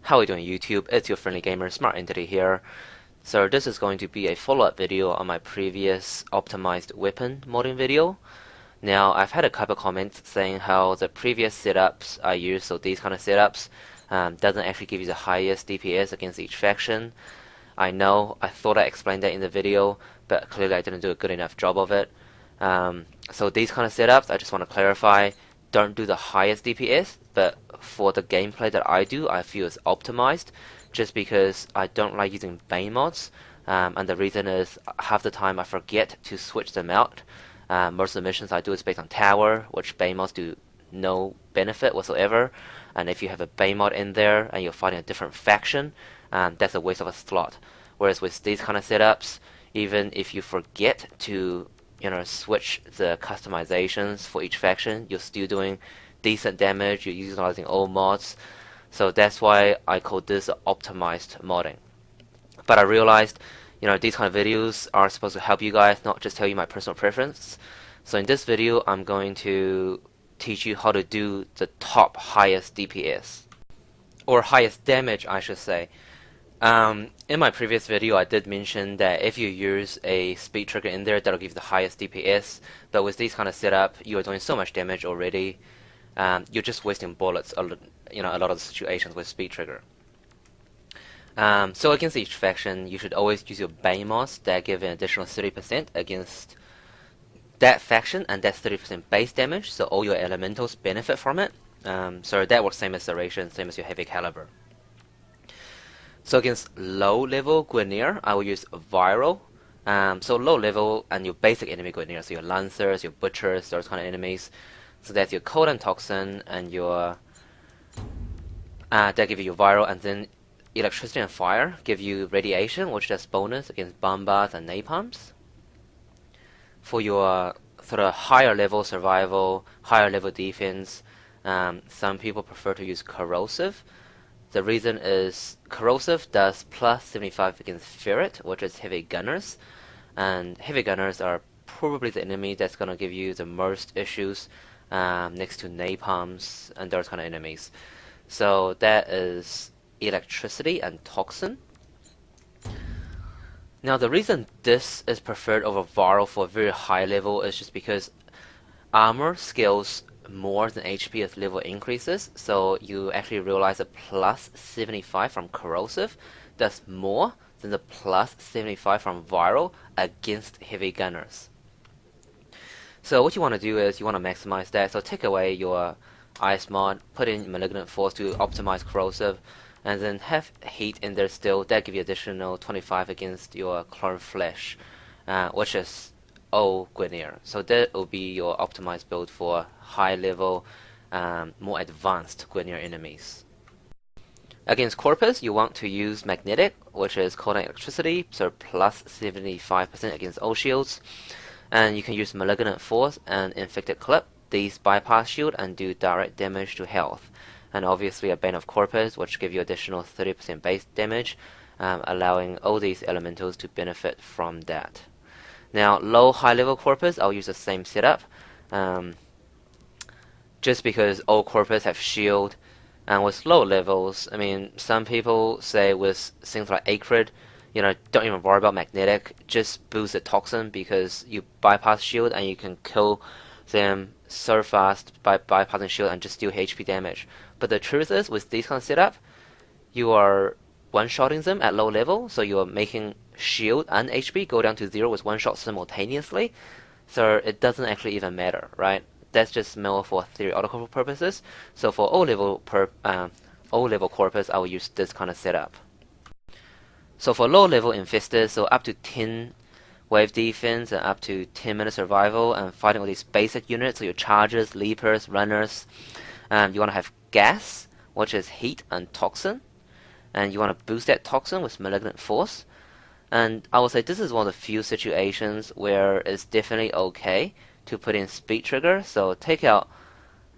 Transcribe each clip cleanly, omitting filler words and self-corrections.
How are you doing, YouTube? It's your friendly gamer SmartEntity here. So this is going to be a follow-up video on my previous optimized weapon modding video. Now I've had a couple comments saying how the previous setups I used, so these kind of setups, doesn't actually give you the highest DPS against each faction. I know, I thought I explained that in the video, but clearly I didn't do a good enough job of it. So these kind of setups, I just want to clarify, don't do the highest DPS, but for the gameplay that I do, I feel it's optimized, just because I don't like using Bane mods, and the reason is half the time I forget to switch them out. Most of the missions I do is based on tower, which Bane mods do no benefit whatsoever, and if you have a Bane mod in there and you're fighting a different faction, that's a waste of a slot. Whereas with these kind of setups, even if you forget to switch the customizations for each faction, you're still doing decent damage, you're utilizing all mods. So that's why I call this optimized modding. But I realized, these kind of videos are supposed to help you guys, not just tell you my personal preference. So in this video, I'm going to teach you how to do the top highest DPS. Or highest damage, I should say. In my previous video, I did mention that if you use a speed trigger in there, that'll give you the highest DPS. But with this kind of setup, you are doing so much damage already. You're just wasting bullets. A lot of the situations with speed trigger. So against each faction, you should always use your Bane mods that give an additional 30% against that faction, and that's 30% base damage. So all your elementals benefit from it. So that works same as Serration, same as your heavy caliber. So against low level Guernier, I will use Viral. So low level and your basic enemy Guernier, so your Lancers, your Butchers, those kind of enemies. So that's your Cold and Toxin and your that give you your Viral, and then Electricity and Fire give you Radiation, which does bonus against Bombas and Napalms. For your sort of higher level survival, higher level defense, some people prefer to use Corrosive. The reason is Corrosive does plus 75 against Ferret, which is heavy gunners, and heavy gunners are probably the enemy that's going to give you the most issues next to Napalms and those kind of enemies. So that is Electricity and Toxin. Now the reason this is preferred over Viral for a very high level is just because armor scales more than HP as level increases, so you actually realize a plus 75 from Corrosive does more than the plus 75 from Viral against heavy gunners. So what you want to do is you want to maximize that, so take away your Ice mod, put in Malignant Force to optimize Corrosive, and then have Heat in there still. That give you additional 25 against your Clone Flesh, which is Guernier. So that will be your optimized build for high level, more advanced Guernier enemies. Against Corpus, you want to use Magnetic, which is Cold and Electricity, so plus 75% against all shields. And you can use Malignant Force and Infected Clip. These bypass shield and do direct damage to health. And obviously a Bane of Corpus, which give you additional 30% base damage, allowing all these elementals to benefit from that. Now, low, high level Corpus, I'll use the same setup. Just because all Corpus have shield, and with low levels, I mean, some people say with things like Acrid, don't even worry about Magnetic, just boost the Toxin because you bypass shield and you can kill them so fast by bypassing shield and just deal HP damage. But the truth is, with this kind of setup, you are one-shotting them at low level, so you are making shield and HP go down to 0 with one shot simultaneously, so it doesn't actually even matter, right? That's just more for theoretical purposes. So for O level Corpus, I will use this kind of setup. So for low level Infestors, so up to 10 wave defense and up to 10 minute survival and fighting all these basic units, so your chargers, leapers, runners, you want to have gas, which is heat and toxin, and you want to boost that toxin with Malignant Force. And I would say this is one of the few situations where it's definitely okay to put in speed trigger, so take out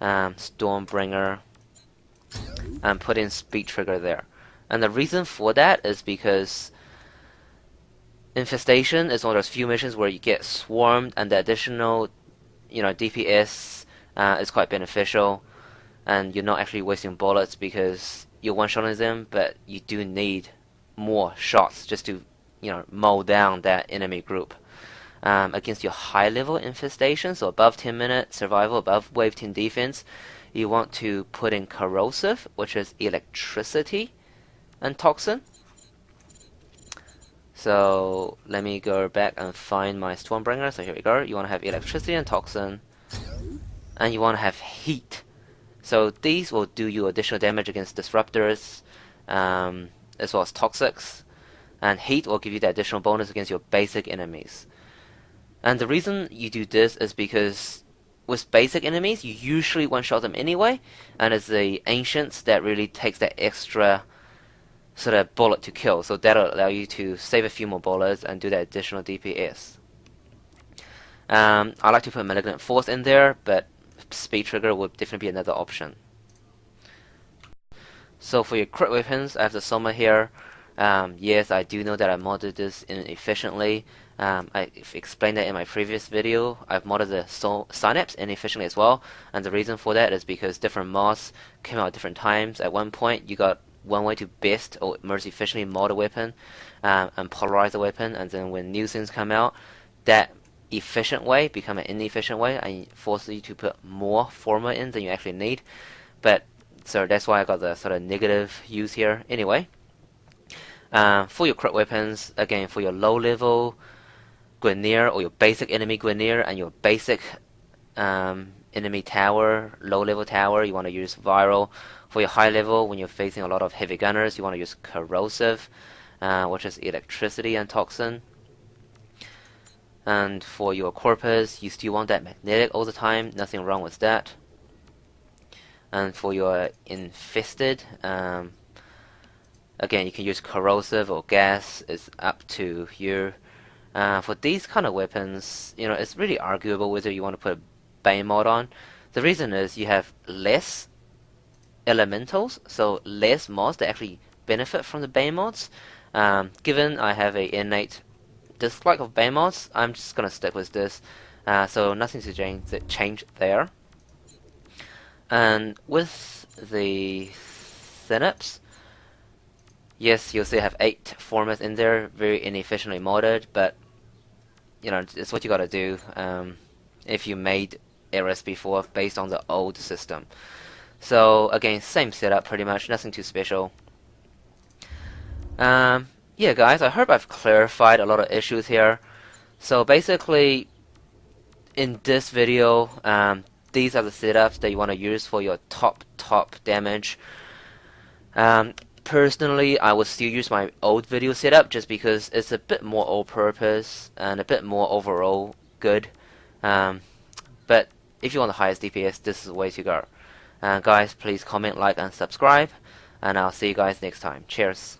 Stormbringer and put in speed trigger there. And the reason for that is because Infestation is one of those few missions where you get swarmed, and the additional, DPS is quite beneficial, and you're not actually wasting bullets because you're one-shotting them, but you do need more shots just to, mow down that enemy group. Against your high-level infestation, so above 10-minute survival, above wave 10 defense, you want to put in corrosive, which is electricity and toxin. So let me go back and find my Stormbringer. So here we go. You want to have electricity and toxin, and you want to have heat. So these will do you additional damage against disruptors, as well as toxics, and heat will give you the additional bonus against your basic enemies. And the reason you do this is because with basic enemies, you usually one-shot them anyway, and it's the ancients that really takes that extra sort of bullet to kill, so that'll allow you to save a few more bullets and do that additional DPS. I like to put Malignant Force in there, but Speed Trigger would definitely be another option. So for your crit weapons, I have the Soma here. Yes, I do know that I modded this inefficiently. I've explained that in my previous video. I've modded the Synapse inefficiently as well, and the reason for that is because different mods came out at different times. At one point, you got one way to best or most efficiently mod a weapon and polarize the weapon, and then when new things come out, that efficient way become an inefficient way and forces you to put more formula in than you actually need. But so that's why I got the sort of negative use here. Anyway, for your crit weapons, again, for your low level Grineer or your basic enemy Grineer and your basic enemy tower, low level tower, you want to use Viral. For your high level, when you're facing a lot of heavy gunners, you want to use Corrosive, which is electricity and toxin. And for your Corpus, you still want that magnetic all the time, nothing wrong with that. And for your infested, again, you can use corrosive or gas, it's up to you. For these kind of weapons, it's really arguable whether you want to put a Bane mod on. The reason is you have less elementals, so less mods that actually benefit from the Bane mods. Given I have a innate dislike of Bane mods, I'm just gonna stick with this. So nothing to change there. And with the Synapse, yes, you'll still have 8 formats in there, very inefficiently modded, but it's what you gotta do if you made errors before based on the old system. So again, same setup pretty much, nothing too special. Yeah guys, I hope I've clarified a lot of issues here. So basically, in this video, these are the setups that you want to use for your top damage. Personally, I would still use my old video setup just because it's a bit more all-purpose and a bit more overall good. But if you want the highest DPS, this is the way to go. Guys, please comment, like, and subscribe, and I'll see you guys next time. Cheers.